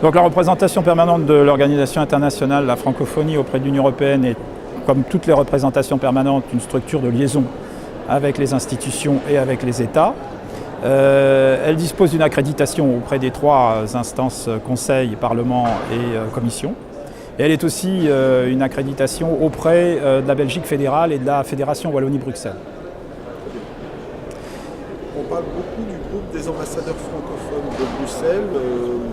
Donc la représentation permanente de l'Organisation internationale, la francophonie auprès de l'Union européenne est, comme toutes les représentations permanentes, une structure de liaison avec les institutions et avec les États. Elle dispose d'une accréditation auprès des trois instances Conseil, Parlement et Commission. Et elle est aussi une accréditation auprès de la Belgique fédérale et de la Fédération Wallonie-Bruxelles. On parle beaucoup du groupe des ambassadeurs francophones de Bruxelles.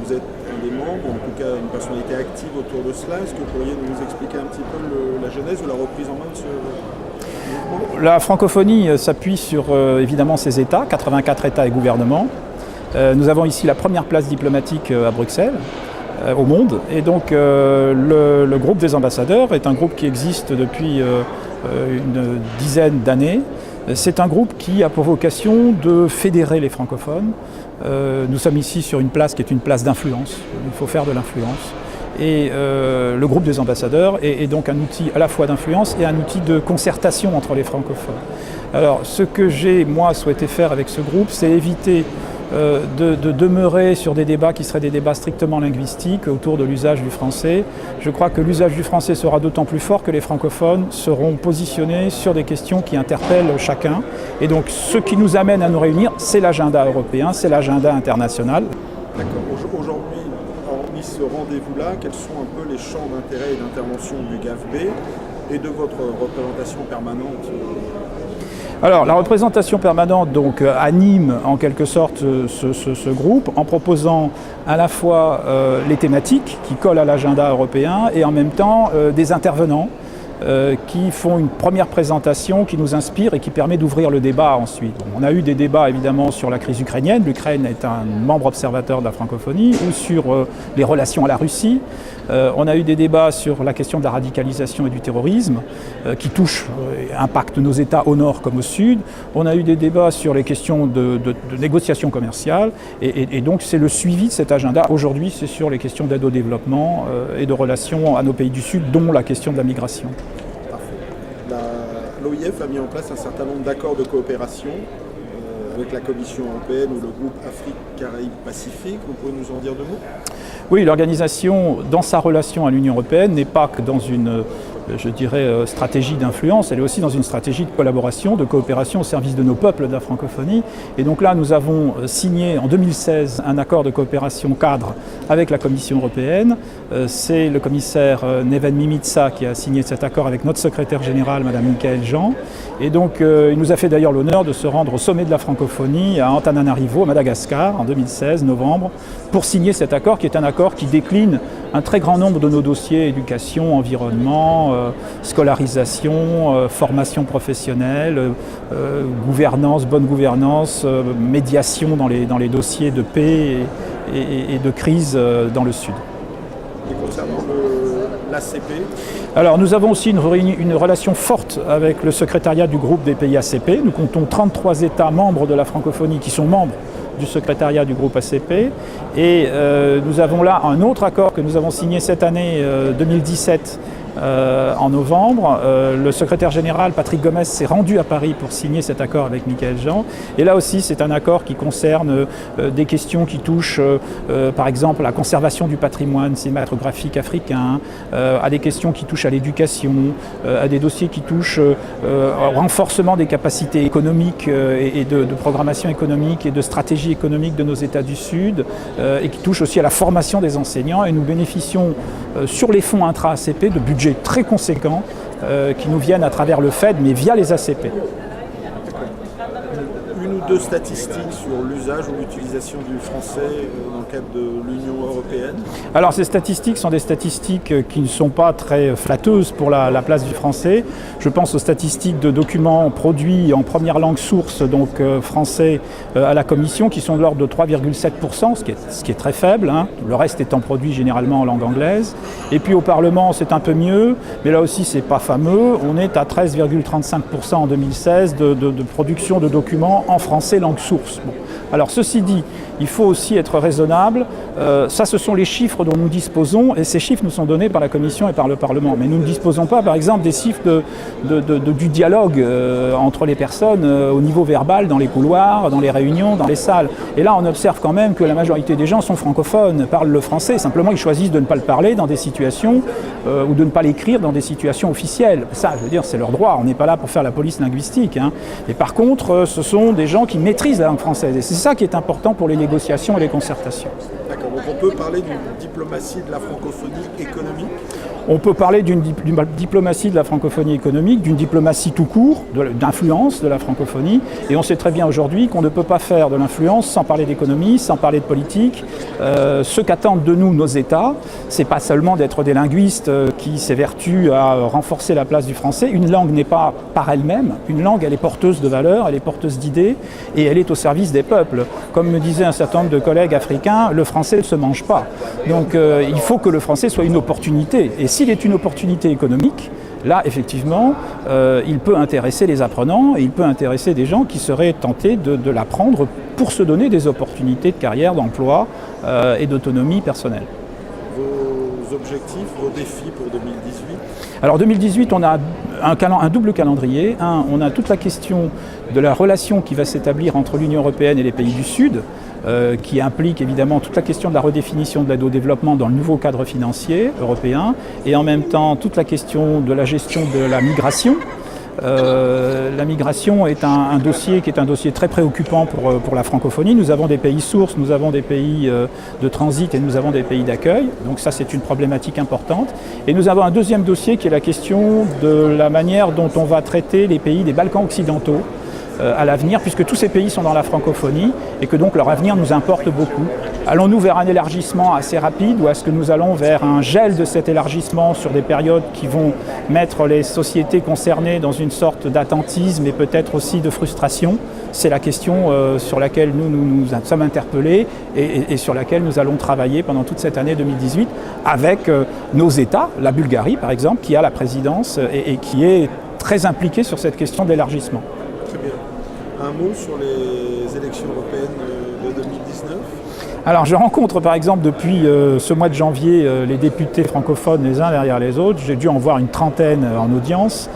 Vous êtes un des membres, en tout cas une personnalité active autour de cela. Est-ce que vous pourriez nous expliquer un petit peu la genèse ou la reprise en main de ce mouvement ? La francophonie s'appuie sur évidemment ses États, 84 États et gouvernements. Nous avons ici la première place diplomatique à Bruxelles, au monde. Et donc le groupe des ambassadeurs est un groupe qui existe depuis une dizaine d'années. C'est un groupe qui a pour vocation de fédérer les francophones. Nous sommes ici sur une place qui est une place d'influence. Il faut faire de l'influence. Et le groupe des ambassadeurs est donc un outil à la fois d'influence et un outil de concertation entre les francophones. Alors ce que j'ai, moi, souhaité faire avec ce groupe, c'est éviter de demeurer sur des débats qui seraient des débats strictement linguistiques autour de l'usage du français. Je crois que l'usage du français sera d'autant plus fort que les francophones seront positionnés sur des questions qui interpellent chacun. Et donc ce qui nous amène à nous réunir, c'est l'agenda européen, c'est l'agenda international. D'accord. Aujourd'hui, hormis ce rendez-vous-là, quels sont un peu les champs d'intérêt et d'intervention du GAFB et de votre représentation permanente ? Alors, la représentation permanente donc, anime en quelque sorte ce groupe en proposant à la fois les thématiques qui collent à l'agenda européen et en même temps des intervenants qui font une première présentation qui nous inspire et qui permet d'ouvrir le débat ensuite. On a eu des débats évidemment sur la crise ukrainienne, l'Ukraine est un membre observateur de la francophonie, ou sur les relations à la Russie. On a eu des débats sur la question de la radicalisation et du terrorisme qui touchent, impactent nos États au nord comme au sud. On a eu des débats sur les questions de négociations commerciales et donc c'est le suivi de cet agenda. Aujourd'hui, c'est sur les questions d'aide au développement et de relations à nos pays du Sud, dont la question de la migration. L'OIF a mis en place un certain nombre d'accords de coopération avec la Commission européenne ou le groupe Afrique, Caraïbes, Pacifique. Vous pouvez nous en dire deux mots ? Oui, l'organisation, dans sa relation à l'Union européenne, n'est pas que dans une, je dirais, stratégie d'influence, elle est aussi dans une stratégie de collaboration, de coopération au service de nos peuples de la francophonie. Et donc là, nous avons signé en 2016 un accord de coopération cadre avec la Commission européenne. C'est le commissaire Neven Mimica qui a signé cet accord avec notre secrétaire général, Madame Michaëlle Jean. Et donc, il nous a fait d'ailleurs l'honneur de se rendre au sommet de la francophonie à Antananarivo, à Madagascar, en 2016, novembre, pour signer cet accord qui est un accord qui décline un très grand nombre de nos dossiers, éducation, environnement, scolarisation, formation professionnelle, gouvernance, bonne gouvernance, médiation dans les dossiers de paix et de crise dans le Sud. Et concernant l'ACP ? Alors nous avons aussi une relation forte avec le secrétariat du groupe des pays ACP. Nous comptons 33 États membres de la francophonie qui sont membres du secrétariat du groupe ACP. Et nous avons là un autre accord que nous avons signé cette année 2017 en novembre. Le secrétaire général, Patrick Gomes, s'est rendu à Paris pour signer cet accord avec Michaëlle Jean. Et là aussi, c'est un accord qui concerne des questions qui touchent, par exemple, la conservation du patrimoine cinématographique africain, à des questions qui touchent à l'éducation, à des dossiers qui touchent au renforcement des capacités économiques et de programmation économique et de stratégie économique de nos États du Sud, et qui touchent aussi à la formation des enseignants. Et nous bénéficions sur les fonds intra-ACP de budgets très conséquents qui nous viennent à travers le FED, mais via les ACP. Une ou deux statistiques sur l'usage ou l'utilisation du français dans le cadre de l'Union européenne ? Alors ces statistiques sont des statistiques qui ne sont pas très flatteuses pour la place du français. Je pense aux statistiques de documents produits en première langue source, donc français, à la Commission, qui sont de l'ordre de 3,7%, ce qui est très faible, hein. Le reste étant produit généralement en langue anglaise. Et puis au Parlement, c'est un peu mieux, mais là aussi, c'est pas fameux. On est à 13,35% en 2016 de production de documents en français langue source. Bon. Alors ceci dit, il faut aussi être raisonnable. Ça, ce sont les chiffres dont nous disposons, et ces chiffres nous sont donnés par la Commission et par le Parlement. Mais nous ne disposons pas, par exemple, des chiffres du dialogue entre les personnes au niveau verbal, dans les couloirs, dans les réunions, dans les salles. Et là, on observe quand même que la majorité des gens sont francophones, parlent le français. Simplement, ils choisissent de ne pas le parler dans des situations ou de ne pas l'écrire dans des situations officielles. Ça, je veux dire, c'est leur droit. On n'est pas là pour faire la police linguistique. Hein. Et par contre, ce sont des gens qui maîtrisent la langue française. Et c'est ça qui est important pour les négociations et les concertations. D'accord, donc on peut parler d'une diplomatie de la francophonie économique? On peut parler d'une diplomatie de la francophonie économique, d'une diplomatie tout court, d'influence de la francophonie. Et on sait très bien aujourd'hui qu'on ne peut pas faire de l'influence sans parler d'économie, sans parler de politique. Ce qu'attendent de nous nos États, c'est pas seulement d'être des linguistes qui s'évertuent à renforcer la place du français. Une langue n'est pas par elle-même. Une langue, elle est porteuse de valeurs, elle est porteuse d'idées et elle est au service des peuples. Comme me disaient un certain nombre de collègues africains, le français ne se mange pas. Donc il faut que le français soit une opportunité. Et s'il est une opportunité économique, là, effectivement, il peut intéresser les apprenants et il peut intéresser des gens qui seraient tentés de l'apprendre pour se donner des opportunités de carrière, d'emploi et d'autonomie personnelle. Vos objectifs, vos défis pour 2018? Alors 2018, on a un double calendrier. On a toute la question de la relation qui va s'établir entre l'Union européenne et les pays du Sud, qui implique évidemment toute la question de la redéfinition de l'aide au développement dans le nouveau cadre financier européen, et en même temps toute la question de la gestion de la migration. La migration est un dossier qui est un dossier très préoccupant pour la francophonie. Nous avons des pays sources, nous avons des pays de transit et nous avons des pays d'accueil. Donc ça, c'est une problématique importante. Et nous avons un deuxième dossier qui est la question de la manière dont on va traiter les pays des Balkans occidentaux à l'avenir, puisque tous ces pays sont dans la francophonie et que donc leur avenir nous importe beaucoup. Allons-nous vers un élargissement assez rapide ou est-ce que nous allons vers un gel de cet élargissement sur des périodes qui vont mettre les sociétés concernées dans une sorte d'attentisme et peut-être aussi de frustration? C'est la question sur laquelle nous sommes interpellés et sur laquelle nous allons travailler pendant toute cette année 2018 avec nos États, la Bulgarie par exemple, qui a la présidence et qui est très impliquée sur cette question de l'élargissement. Très bien. Un mot sur les élections européennes de 2019? Alors je rencontre par exemple depuis ce mois de janvier les députés francophones les uns derrière les autres. J'ai dû en voir une trentaine en audience.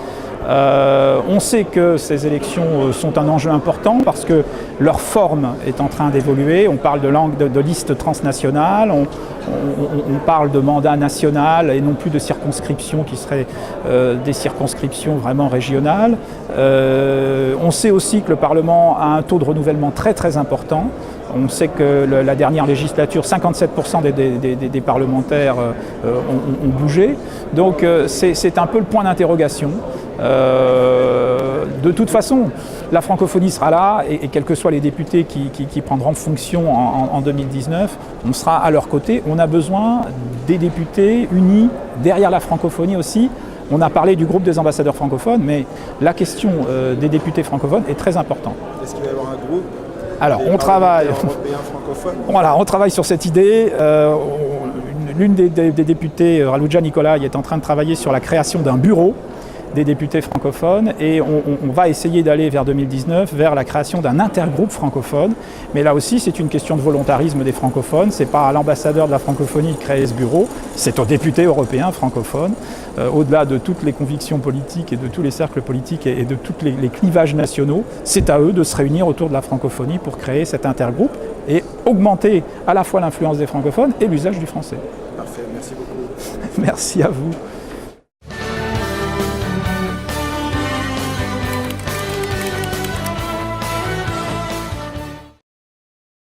On sait que ces élections sont un enjeu important parce que leur forme est en train d'évoluer. On parle de listes transnationales, on parle de mandat national et non plus de circonscriptions qui seraient des circonscriptions vraiment régionales. On sait aussi que le Parlement a un taux de renouvellement très très important. On sait que la dernière législature, 57% des parlementaires ont bougé. Donc c'est un peu le point d'interrogation. De toute façon, la francophonie sera là et quels que soient les députés qui prendront fonction en 2019, on sera à leur côté. On a besoin des députés unis derrière la francophonie aussi. On a parlé du groupe des ambassadeurs francophones, mais la question des députés francophones est très importante. Est-ce qu'il va y avoir un groupe? Alors, on travaille sur cette idée. L'une des députées, Raluja Nicolai, est en train de travailler sur la création d'un bureau des députés francophones et on va essayer d'aller vers 2019 vers la création d'un intergroupe francophone. Mais là aussi, c'est une question de volontarisme des francophones. C'est pas à l'ambassadeur de la francophonie de créer ce bureau, c'est aux députés européens francophones. Au-delà de toutes les convictions politiques et de tous les cercles politiques et de tous les clivages nationaux, c'est à eux de se réunir autour de la francophonie pour créer cet intergroupe et augmenter à la fois l'influence des francophones et l'usage du français. Parfait, merci beaucoup. Merci à vous.